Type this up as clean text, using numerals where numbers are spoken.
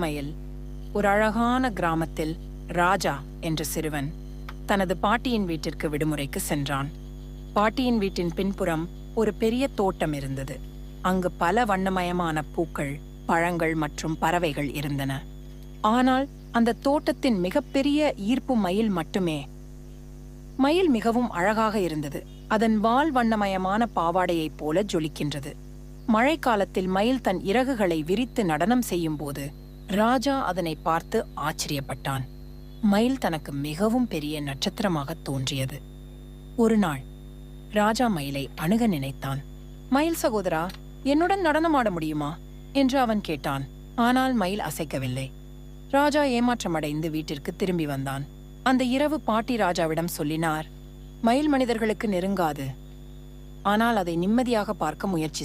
Mile ஒரு அழகான கிராமத்தில் ராஜா என்ற சிறுவன் தனது பாட்டியின் வீட்டிற்கு விடுமுறைக்கு சென்றான். பாட்டியின் வீட்டின் பின்புறம் ஒரு பெரிய தோட்டம் இருந்தது. அங்கு பல வண்ணமயமான பூக்கள், பழங்கள் மற்றும் பறவைகள் இருந்தன. ஆனால் அந்த தோட்டத்தின் மிகப்பெரிய ஈர்ப்பு மயில் மட்டுமே. மயில் மிகவும் அழகாக இருந்தது. அதன் வால் வண்ணமயமான பாவாடையைப் போல ஜொலிக்கின்றது. மழைக்காலத்தில் மயில் தன் இறகுகளை விரித்து நடனம் செய்யும் போது ராஜா அதனை பார்த்து ஆச்சரியப்பட்டான். மயில் தனக்கு மிகவும் பெரிய நட்சத்திரமாக தோன்றியது. ஒரு நாள் ராஜா மயிலை அணுக நினைத்தான். மயில் சகோதரா, என்னுடன் நடனமாட முடியுமா என்று அவன் கேட்டான். ஆனால் மயில் அசைக்கவில்லை. ராஜா ஏமாற்றமடைந்து வீட்டிற்கு திரும்பி வந்தான். அந்த இரவு பாட்டி ராஜாவிடம் சொல்லினார், மயில் மனிதர்களுக்கு நெருங்காது, ஆனால் அதை நிம்மதியாக பார்க்க முயற்சி